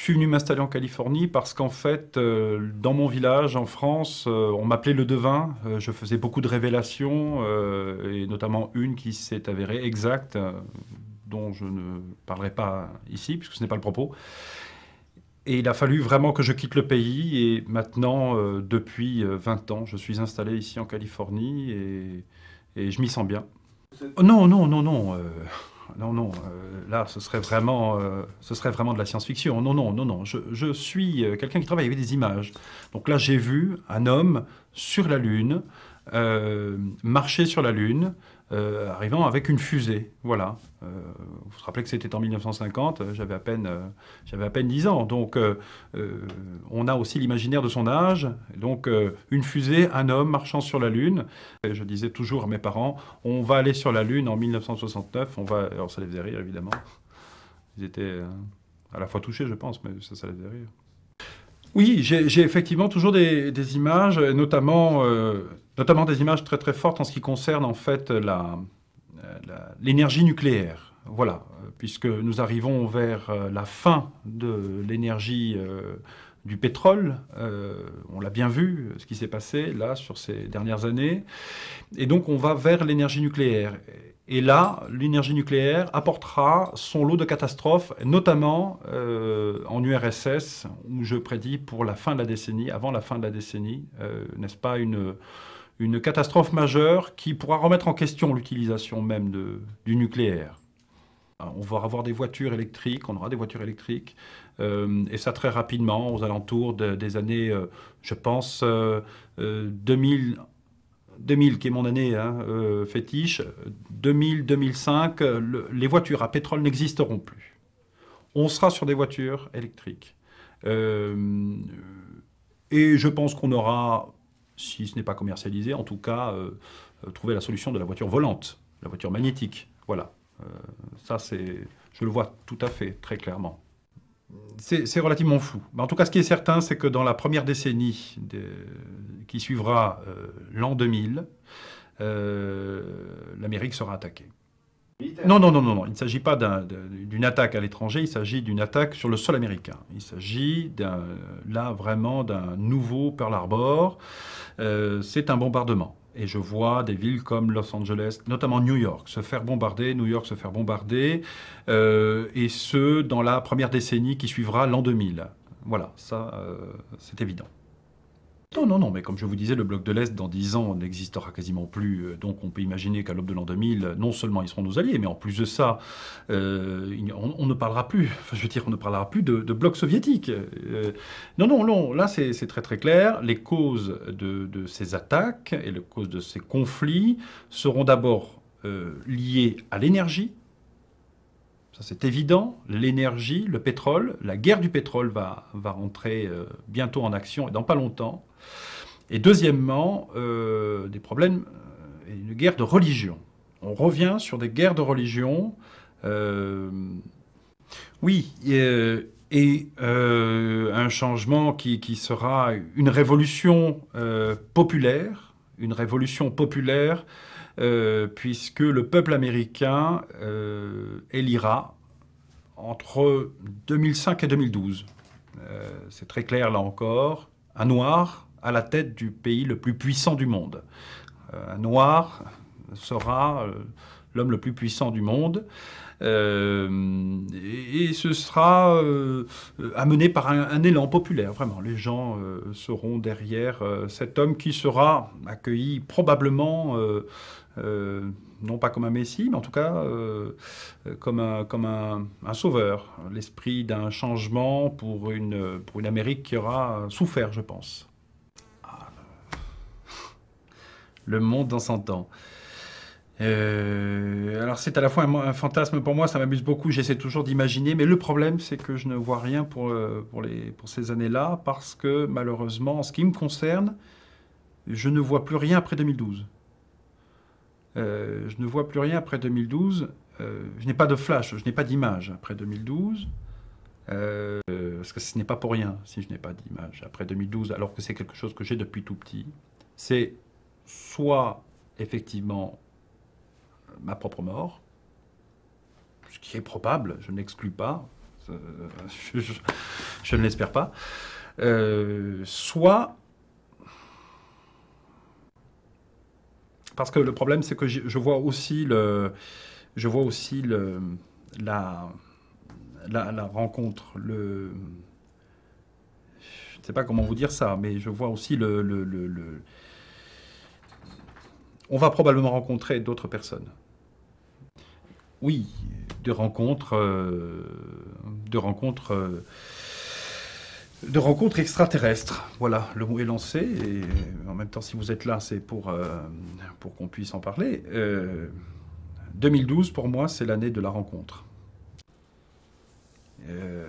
suis venu m'installer en Californie parce qu'en fait, dans mon village, en France, on m'appelait le devin. Je faisais beaucoup de révélations, et notamment une qui s'est avérée exacte, dont je ne parlerai pas ici, puisque ce n'est pas le propos. Et il a fallu vraiment que je quitte le pays. Et maintenant, depuis 20 ans, je suis installé ici en Californie et je m'y sens bien. Non, non, non, non. Non, non, là, ce serait vraiment de la science-fiction. Non, non, non, non. Je suis quelqu'un qui travaille avec des images. Donc là, j'ai vu un homme sur la Lune, marcher sur la Lune, arrivant avec une fusée. Voilà. Vous vous rappelez que c'était en 1950, j'avais à peine 10 ans. Donc, on a aussi l'imaginaire de son âge. Donc, une fusée, un homme marchant sur la Lune. Et je disais toujours à mes parents, on va aller sur la Lune en 1969. Alors, ça les faisait rire, évidemment. Ils étaient à la fois touchés, je pense, mais ça les faisait rire. Oui, j'ai effectivement toujours des images, notamment des images très très fortes en ce qui concerne en fait l'énergie nucléaire. Voilà, puisque nous arrivons vers la fin de l'énergie du pétrole. On l'a bien vu, ce qui s'est passé là sur ces dernières années. Et donc on va vers l'énergie nucléaire. Et là, l'énergie nucléaire apportera son lot de catastrophes, notamment en URSS, où je prédis pour la fin de la décennie, avant la fin de la décennie, n'est-ce pas, une catastrophe majeure qui pourra remettre en question l'utilisation même du nucléaire. On va avoir des voitures électriques, on aura des voitures électriques, et ça très rapidement, aux alentours des années, je pense, 2000, qui est mon année fétiche, 2000-2005, les voitures à pétrole n'existeront plus. On sera sur des voitures électriques. Et je pense qu'on aura, si ce n'est pas commercialisé, en tout cas, trouvé la solution de la voiture volante, la voiture magnétique. Voilà. Ça, je le vois tout à fait, très clairement. C'est relativement flou. Mais en tout cas, ce qui est certain, c'est que dans la première décennie qui suivra l'an 2000, l'Amérique sera attaquée. Non, non, non, non, non. Il ne s'agit pas d'une attaque à l'étranger, il s'agit d'une attaque sur le sol américain. Il s'agit là vraiment d'un nouveau Pearl Harbor. C'est un bombardement. Et je vois des villes comme Los Angeles, notamment New York, se faire bombarder, et ce, dans la première décennie qui suivra l'an 2000. Voilà, ça, c'est évident. Non, non, non, mais comme je vous disais, le bloc de l'Est, dans 10 ans, n'existera quasiment plus. Donc on peut imaginer qu'à l'aube de l'an 2000, non seulement ils seront nos alliés, mais en plus de ça, on ne parlera plus, enfin, je veux dire, on ne parlera plus de bloc soviétique. Non, non, non, là c'est très très clair. Les causes de ces attaques et les causes de ces conflits seront d'abord liées à l'énergie. Ça, c'est évident. L'énergie, le pétrole, la guerre du pétrole va rentrer bientôt en action et dans pas longtemps. Et deuxièmement, des problèmes, une guerre de religion. On revient sur des guerres de religion. Oui, un changement qui sera une révolution populaire, puisque le peuple américain élira entre 2005 et 2012. C'est très clair là encore, un noir à la tête du pays le plus puissant du monde. Un noir sera l'homme le plus puissant du monde. Et ce sera amené par un élan populaire, vraiment. Les gens seront derrière cet homme qui sera accueilli probablement, non pas comme un messie, mais en tout cas comme un sauveur. L'esprit d'un changement pour une Amérique qui aura souffert, je pense. Le monde dans 100 ans. Alors c'est à la fois un fantasme pour moi, ça m'amuse beaucoup, j'essaie toujours d'imaginer, mais le problème c'est que je ne vois rien pour ces années-là, parce que malheureusement, en ce qui me concerne, je ne vois plus rien après 2012. Je ne vois plus rien après 2012, je n'ai pas de flash, je n'ai pas d'image après 2012, parce que ce n'est pas pour rien si je n'ai pas d'image après 2012, alors que c'est quelque chose que j'ai depuis tout petit. C'est soit effectivement ma propre mort, ce qui est probable, je n'exclus pas, Euh, je, je- je ne l'espère pas. Soit, parce que le problème, c'est que je vois aussi la, la rencontre, je ne sais pas comment vous dire ça, mais je vois aussi on va probablement rencontrer d'autres personnes. Oui, de rencontres, de rencontres, de rencontres extraterrestres. Voilà, le mot est lancé. Et en même temps, si vous êtes là, c'est pour qu'on puisse en parler. 2012, pour moi, c'est l'année de la rencontre. Euh,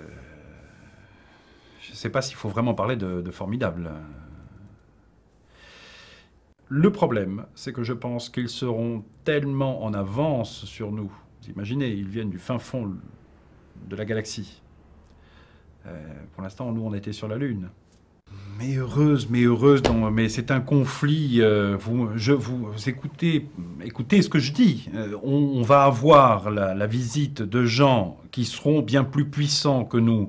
je ne sais pas s'il faut vraiment parler de formidable. Le problème, c'est que je pense qu'ils seront tellement en avance sur nous. Vous imaginez, ils viennent du fin fond de la galaxie. Pour l'instant, nous, on était sur la Lune. Mais heureuse, non, mais c'est un conflit. Vous écoutez ce que je dis. On va avoir la visite de gens qui seront bien plus puissants que nous.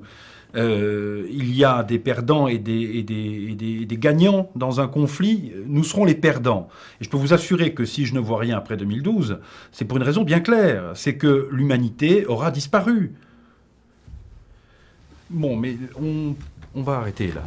Il y a des perdants et des gagnants dans un conflit. Nous serons les perdants. Et je peux vous assurer que si je ne vois rien après 2012, c'est pour une raison bien claire. C'est que l'humanité aura disparu. Bon, mais on va arrêter là.